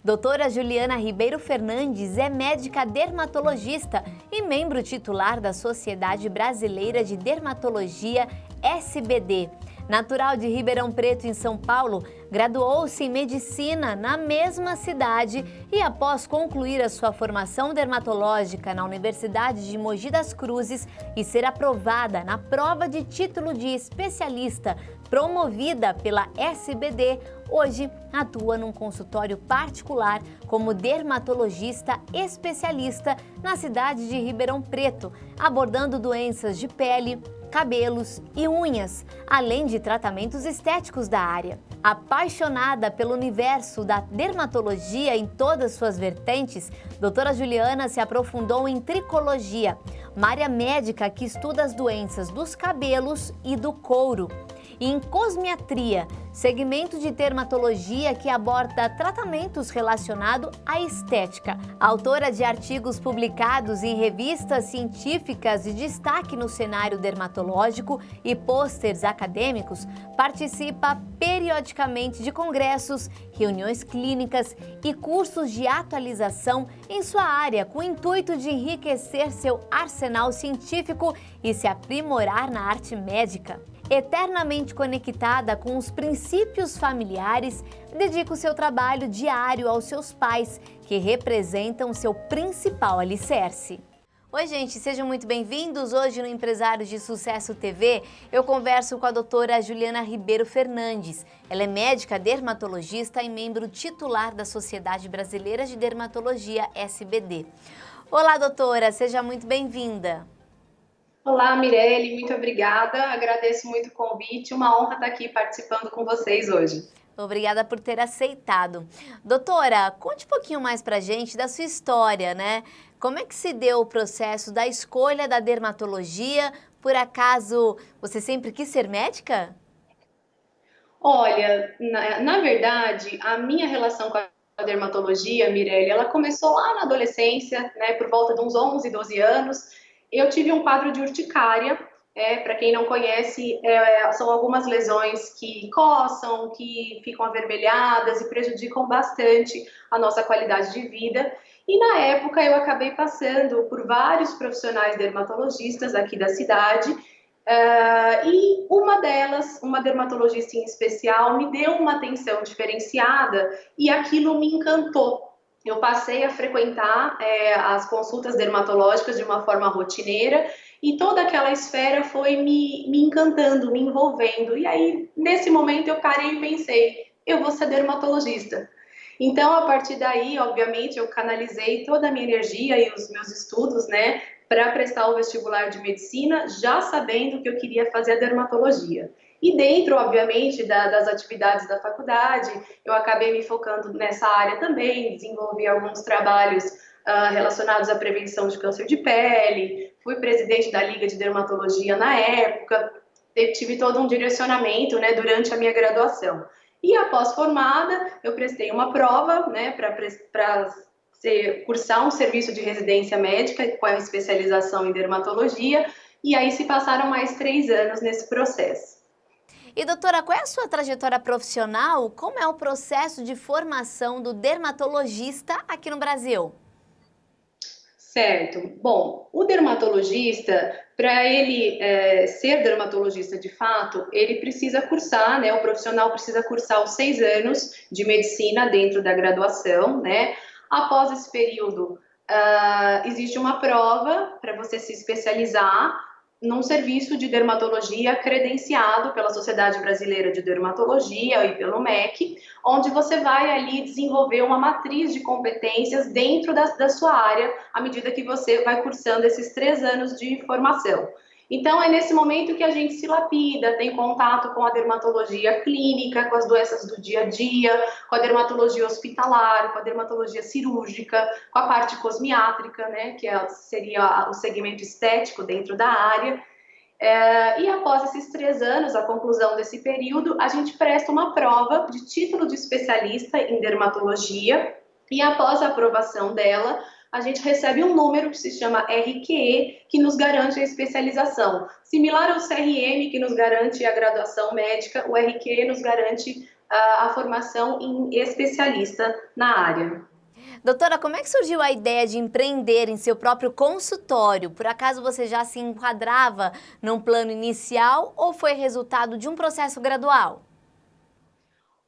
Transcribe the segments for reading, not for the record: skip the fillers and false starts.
Doutora Juliana Ribeiro Fernandes é médica dermatologista e membro titular da Sociedade Brasileira de Dermatologia, SBD. Natural de Ribeirão Preto, em São Paulo, graduou-se em medicina na mesma cidade e, após concluir a sua formação dermatológica na Universidade de Mogi das Cruzes e ser aprovada na prova de título de especialista promovida pela SBD, hoje atua num consultório particular como dermatologista especialista na cidade de Ribeirão Preto, abordando doenças de pele, cabelos e unhas, além de tratamentos estéticos da área. Apaixonada pelo universo da dermatologia em todas suas vertentes, doutora Juliana se aprofundou em tricologia, uma área médica que estuda as doenças dos cabelos e do couro, e em cosmiatria, segmento de dermatologia que aborda tratamentos relacionados à estética. Autora de artigos publicados em revistas científicas de destaque no cenário dermatológico e pôsteres acadêmicos, participa periodicamente de congressos, reuniões clínicas e cursos de atualização em sua área, com o intuito de enriquecer seu arsenal científico e se aprimorar na arte médica. Eternamente conectada com os princípios familiares, dedica o seu trabalho diário aos seus pais, que representam seu principal alicerce. Oi, gente, sejam muito bem-vindos. Hoje no Empresários de Sucesso TV, eu converso com a doutora Juliana Ribeiro Fernandes. Ela é médica dermatologista e membro titular da Sociedade Brasileira de Dermatologia, SBD. Olá, doutora, seja muito bem-vinda. Olá, Mirelle, muito obrigada. Agradeço muito o convite. Uma honra estar aqui participando com vocês hoje. Obrigada por ter aceitado. Doutora, conte um pouquinho mais pra gente da sua história, né? Como é que se deu o processo da escolha da dermatologia? Por acaso, você sempre quis ser médica? Olha, na verdade, a minha relação com a dermatologia, Mirelle, ela começou lá na adolescência, né, por volta de uns 11, 12 anos. Eu tive um quadro de urticária, para quem não conhece, são algumas lesões que coçam, que ficam avermelhadas e prejudicam bastante a nossa qualidade de vida. E na época eu acabei passando por vários profissionais dermatologistas aqui da cidade, e uma delas, uma dermatologista em especial, me deu uma atenção diferenciada e aquilo me encantou. Eu passei a frequentar as consultas dermatológicas de uma forma rotineira e toda aquela esfera foi me encantando, me envolvendo. E aí, nesse momento, eu parei e pensei, eu vou ser dermatologista. Então, a partir daí, obviamente, eu canalizei toda a minha energia e os meus estudos, né, para prestar o vestibular de medicina, já sabendo que eu queria fazer a dermatologia. E dentro, obviamente, das atividades da faculdade, eu acabei me focando nessa área também, desenvolvi alguns trabalhos relacionados à prevenção de câncer de pele, fui presidente da Liga de Dermatologia na época, tive todo um direcionamento, né, durante a minha graduação. E após formada, eu prestei uma prova, né, para cursar um serviço de residência médica com a especialização em dermatologia, e aí se passaram mais 3 anos nesse processo. E doutora, qual é a sua trajetória profissional? Como é o processo de formação do dermatologista aqui no Brasil? Certo. Bom, o dermatologista, para ele ser dermatologista de fato, ele precisa cursar, né? O profissional precisa cursar os 6 anos de medicina dentro da graduação, né? Após esse período, existe uma prova para você se especializar num serviço de dermatologia credenciado pela Sociedade Brasileira de Dermatologia e pelo MEC, onde você vai ali desenvolver uma matriz de competências dentro da sua área, à medida que você vai cursando esses 3 anos de formação. Então, é nesse momento que a gente se lapida, tem contato com a dermatologia clínica, com as doenças do dia a dia, com a dermatologia hospitalar, com a dermatologia cirúrgica, com a parte cosmiátrica, né, que seria o segmento estético dentro da área. E após esses 3 anos, a conclusão desse período, a gente presta uma prova de título de especialista em dermatologia e após a aprovação dela, a gente recebe um número que se chama RQE, que nos garante a especialização. Similar ao CRM, que nos garante a graduação médica, o RQE nos garante a formação em especialista na área. Doutora, como é que surgiu a ideia de empreender em seu próprio consultório? Por acaso você já se enquadrava num plano inicial ou foi resultado de um processo gradual?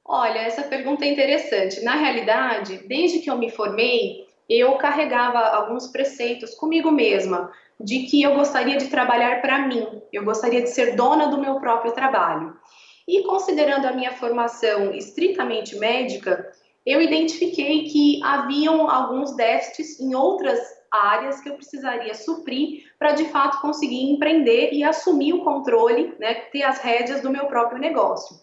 Olha, essa pergunta é interessante. Na realidade, desde que eu me formei, eu carregava alguns preceitos comigo mesma, de que eu gostaria de trabalhar para mim, eu gostaria de ser dona do meu próprio trabalho. E considerando a minha formação estritamente médica, eu identifiquei que haviam alguns déficits em outras áreas que eu precisaria suprir para de fato conseguir empreender e assumir o controle, né, ter as rédeas do meu próprio negócio.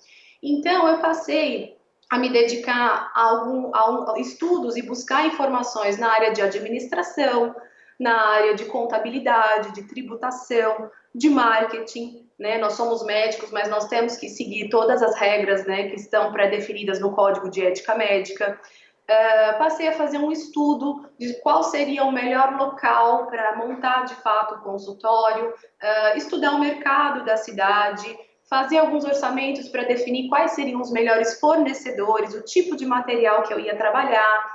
Então, eu passei a me dedicar a estudos e buscar informações na área de administração, na área de contabilidade, de tributação, de marketing, né? Nós somos médicos, mas nós temos que seguir todas as regras, né, que estão pré-definidas no Código de Ética Médica. Passei a fazer um estudo de qual seria o melhor local para montar de fato o consultório, estudar o mercado da cidade, fazer alguns orçamentos para definir quais seriam os melhores fornecedores, o tipo de material que eu ia trabalhar,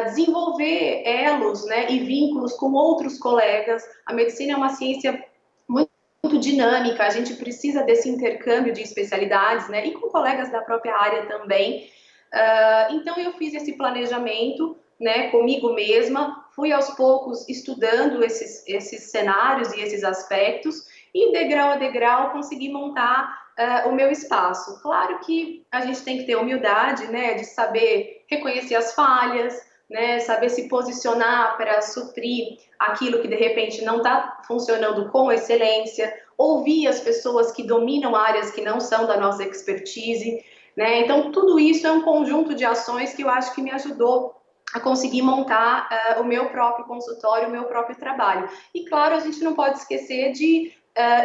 desenvolver elos, né, e vínculos com outros colegas. A medicina é uma ciência muito dinâmica, a gente precisa desse intercâmbio de especialidades, né, e com colegas da própria área também. Então eu fiz esse planejamento, né, comigo mesma, fui aos poucos estudando esses cenários e esses aspectos e degrau a degrau consegui montar o meu espaço. Claro que a gente tem que ter humildade, né, de saber reconhecer as falhas, né, saber se posicionar para suprir aquilo que de repente não está funcionando com excelência, ouvir as pessoas que dominam áreas que não são da nossa expertise, né? Então, tudo isso é um conjunto de ações que eu acho que me ajudou a conseguir montar o meu próprio consultório, o meu próprio trabalho. E, claro, a gente não pode esquecer de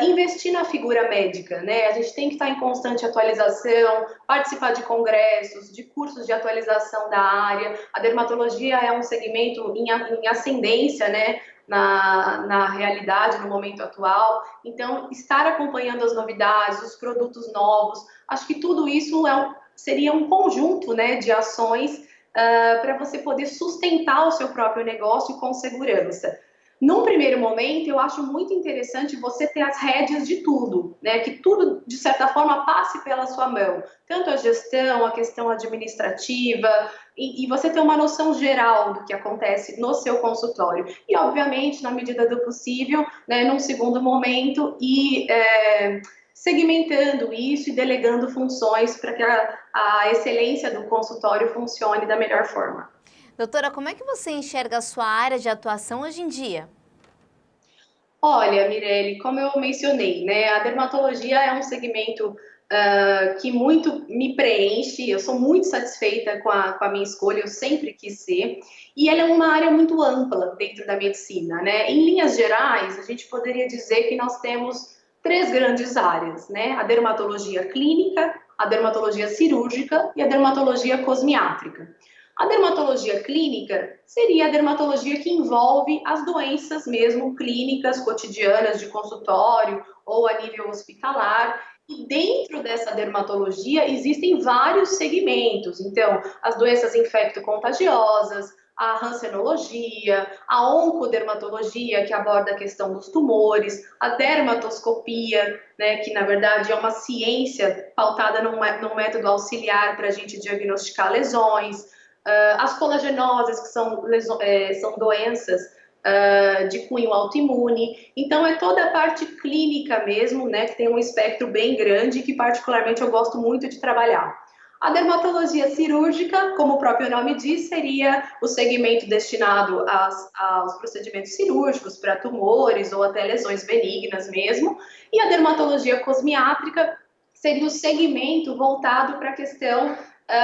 investir na figura médica, né? A gente tem que estar em constante atualização, participar de congressos, de cursos de atualização da área. A dermatologia é um segmento em ascendência, né? Na realidade, no momento atual. Então, estar acompanhando as novidades, os produtos novos, acho que tudo isso seria um conjunto, né, de ações para você poder sustentar o seu próprio negócio com segurança. Num primeiro momento, eu acho muito interessante você ter as rédeas de tudo, né? Que tudo, de certa forma, passe pela sua mão. Tanto a gestão, a questão administrativa, e você ter uma noção geral do que acontece no seu consultório. E, obviamente, na medida do possível, né, num segundo momento, segmentando isso e delegando funções para que a excelência do consultório funcione da melhor forma. Doutora, como é que você enxerga a sua área de atuação hoje em dia? Olha, Mirelle, como eu mencionei, né, a dermatologia é um segmento que muito me preenche, eu sou muito satisfeita com a minha escolha, eu sempre quis ser, e ela é uma área muito ampla dentro da medicina, né? Em linhas gerais, a gente poderia dizer que nós temos três grandes áreas, né? A dermatologia clínica, a dermatologia cirúrgica e a dermatologia cosmiátrica. A dermatologia clínica seria a dermatologia que envolve as doenças mesmo clínicas, cotidianas de consultório ou a nível hospitalar. E dentro dessa dermatologia existem vários segmentos. Então, as doenças infecto-contagiosas, a rancenologia, a oncodermatologia, que aborda a questão dos tumores, a dermatoscopia, né, que na verdade é uma ciência pautada num método auxiliar para a gente diagnosticar lesões, as colagenoses, que são doenças de cunho autoimune. Então, é toda a parte clínica mesmo, né, que tem um espectro bem grande e que particularmente eu gosto muito de trabalhar. A dermatologia cirúrgica, como o próprio nome diz, seria o segmento destinado aos procedimentos cirúrgicos para tumores ou até lesões benignas mesmo. E a dermatologia cosmiátrica seria o segmento voltado para a questão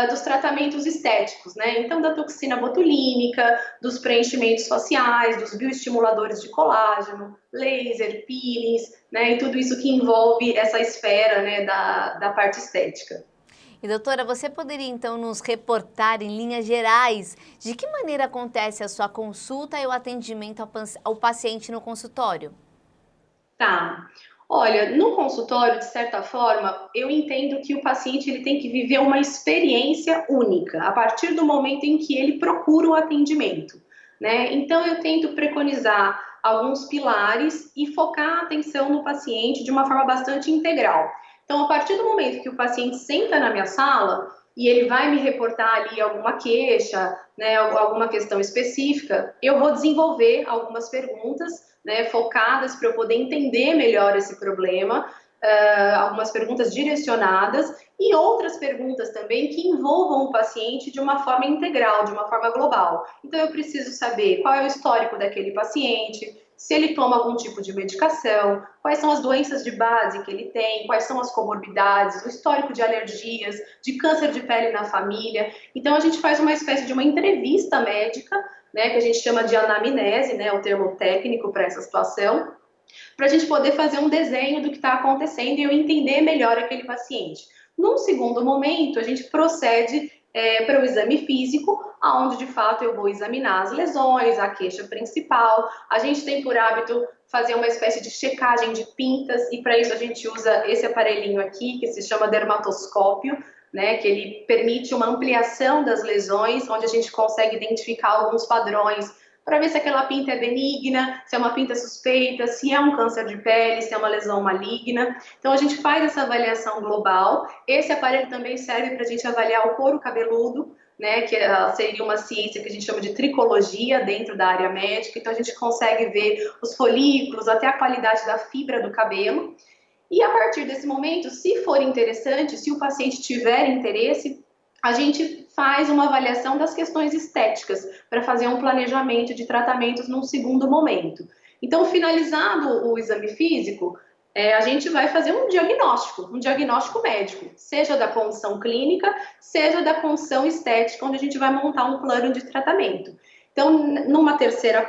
dos tratamentos estéticos, né? Então, da toxina botulínica, dos preenchimentos faciais, dos bioestimuladores de colágeno, laser, peelings, né? E tudo isso que envolve essa esfera, né, da parte estética. E doutora, você poderia então nos reportar em linhas gerais de que maneira acontece a sua consulta e o atendimento ao paciente no consultório? Tá. Olha, no consultório, de certa forma, eu entendo que o paciente ele tem que viver uma experiência única a partir do momento em que ele procura o atendimento, né? Então, eu tento preconizar alguns pilares e focar a atenção no paciente de uma forma bastante integral. Então, a partir do momento que o paciente senta na minha sala e ele vai me reportar ali alguma queixa, né, alguma questão específica, eu vou desenvolver algumas perguntas, né, focadas para eu poder entender melhor esse problema, algumas perguntas direcionadas e outras perguntas também que envolvam o paciente de uma forma integral, de uma forma global. Então, eu preciso saber qual é o histórico daquele paciente, se ele toma algum tipo de medicação, quais são as doenças de base que ele tem, quais são as comorbidades, o histórico de alergias, de câncer de pele na família. Então, a gente faz uma espécie de uma entrevista médica, né, que a gente chama de anamnese, né, o termo técnico para essa situação, para a gente poder fazer um desenho do que está acontecendo e eu entender melhor aquele paciente. Num segundo momento, a gente procede para o exame físico, onde de fato eu vou examinar as lesões, a queixa principal. A gente tem por hábito fazer uma espécie de checagem de pintas e para isso a gente usa esse aparelhinho aqui que se chama dermatoscópio, né, que ele permite uma ampliação das lesões, onde a gente consegue identificar alguns padrões para ver se aquela pinta é benigna, se é uma pinta suspeita, se é um câncer de pele, se é uma lesão maligna. Então, a gente faz essa avaliação global. Esse aparelho também serve para a gente avaliar o couro cabeludo, né, que seria uma ciência que a gente chama de tricologia dentro da área médica. Então, a gente consegue ver os folículos, até a qualidade da fibra do cabelo. E a partir desse momento, se for interessante, se o paciente tiver interesse, a gente faz uma avaliação das questões estéticas para fazer um planejamento de tratamentos num segundo momento. Então, finalizado o exame físico, a gente vai fazer um diagnóstico médico, seja da condição clínica, seja da condição estética, onde a gente vai montar um plano de tratamento. Então, num terceiro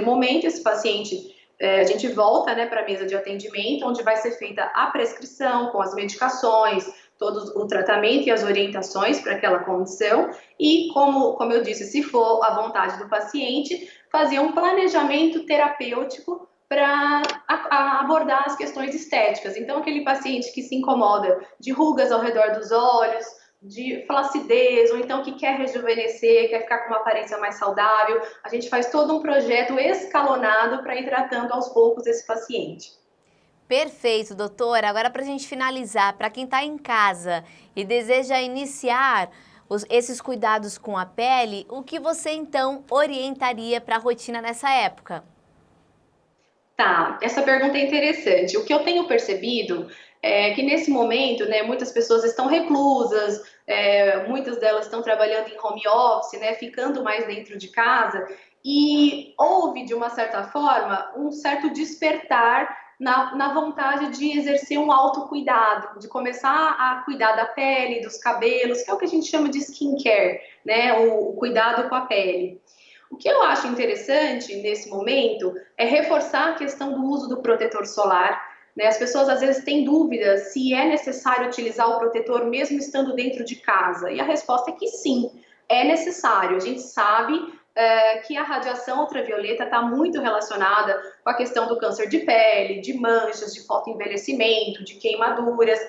momento, esse paciente a gente volta, né, para a mesa de atendimento, onde vai ser feita a prescrição com as medicações, todo o tratamento e as orientações para aquela condição e, como eu disse, se for a vontade do paciente, fazer um planejamento terapêutico para abordar as questões estéticas. Então, aquele paciente que se incomoda de rugas ao redor dos olhos, de flacidez, ou então que quer rejuvenescer, quer ficar com uma aparência mais saudável, a gente faz todo um projeto escalonado para ir tratando aos poucos esse paciente. Perfeito, doutora. Agora, para a gente finalizar, para quem está em casa e deseja iniciar esses cuidados com a pele, o que você então orientaria para a rotina nessa época? Tá, essa pergunta é interessante. O que eu tenho percebido é que nesse momento, né, muitas pessoas estão reclusas, muitas delas estão trabalhando em home office, né, ficando mais dentro de casa, e houve, de uma certa forma, um certo despertar na vontade de exercer um autocuidado, de começar a cuidar da pele, dos cabelos, que é o que a gente chama de skincare, né, o cuidado com a pele. O que eu acho interessante nesse momento é reforçar a questão do uso do protetor solar, né? As pessoas às vezes têm dúvidas se é necessário utilizar o protetor mesmo estando dentro de casa. E a resposta é que sim, é necessário. A gente sabe que a radiação ultravioleta está muito relacionada com a questão do câncer de pele, de manchas, de fotoenvelhecimento, de queimaduras.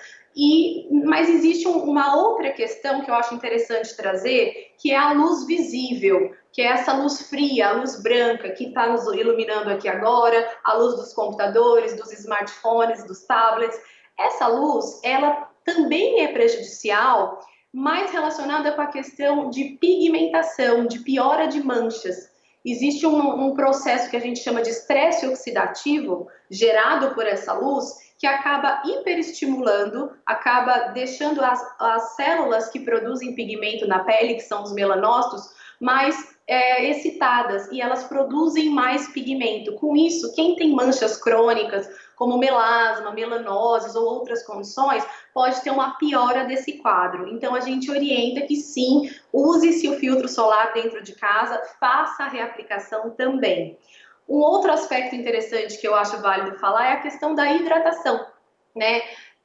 Mas existe uma outra questão que eu acho interessante trazer, que é a luz visível, que é essa luz fria, a luz branca que está nos iluminando aqui agora, a luz dos computadores, dos smartphones, dos tablets. Essa luz, ela também é prejudicial, mais relacionada com a questão de pigmentação, de piora de manchas. Existe um processo que a gente chama de estresse oxidativo, gerado por essa luz, que acaba hiperestimulando, acaba deixando as células que produzem pigmento na pele, que são os melanócitos, mais excitadas e elas produzem mais pigmento. Com isso, quem tem manchas crônicas, como melasma, melanoses ou outras condições, pode ter uma piora desse quadro. Então, a gente orienta que sim, use-se o filtro solar dentro de casa, faça a reaplicação também. Um outro aspecto interessante que eu acho válido falar é a questão da hidratação, né?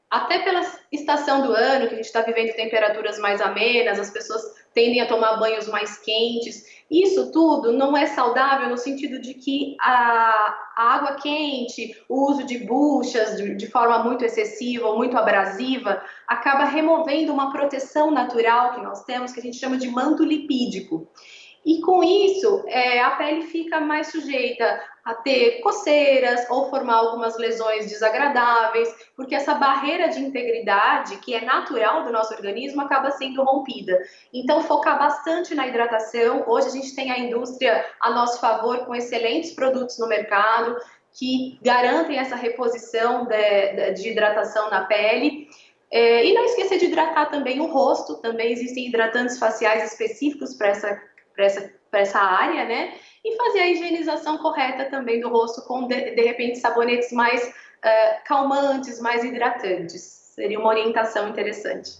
Até pela estação do ano, que a gente está vivendo temperaturas mais amenas, as pessoas tendem a tomar banhos mais quentes. Isso tudo não é saudável no sentido de que a água quente, o uso de buchas de forma muito excessiva ou muito abrasiva, acaba removendo uma proteção natural que nós temos, que a gente chama de manto lipídico. E com isso, a pele fica mais sujeita a ter coceiras ou formar algumas lesões desagradáveis, porque essa barreira de integridade, que é natural do nosso organismo, acaba sendo rompida. Então, focar bastante na hidratação. Hoje a gente tem a indústria a nosso favor com excelentes produtos no mercado, que garantem essa reposição de hidratação na pele. E não esquecer de hidratar também o rosto. Também existem hidratantes faciais específicos para essa área, né? E fazer a higienização correta também do rosto com, de repente, sabonetes mais calmantes, mais hidratantes. Seria uma orientação interessante.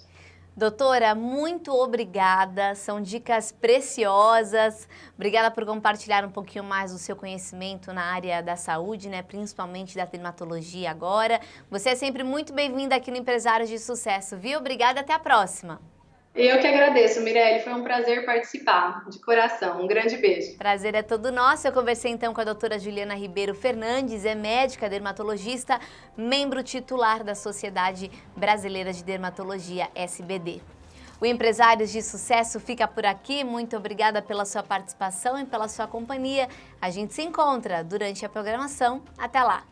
Doutora, muito obrigada, são dicas preciosas. Obrigada por compartilhar um pouquinho mais do seu conhecimento na área da saúde, né? Principalmente da dermatologia agora. Você é sempre muito bem-vinda aqui no Empresários de Sucesso, viu? Obrigada, até a próxima. Eu que agradeço, Mirelle. Foi um prazer participar, de coração. Um grande beijo. Prazer é todo nosso. Eu conversei então com a doutora Juliana Ribeiro Fernandes, é médica dermatologista, membro titular da Sociedade Brasileira de Dermatologia, SBD. O Empresários de Sucesso fica por aqui. Muito obrigada pela sua participação e pela sua companhia. A gente se encontra durante a programação. Até lá!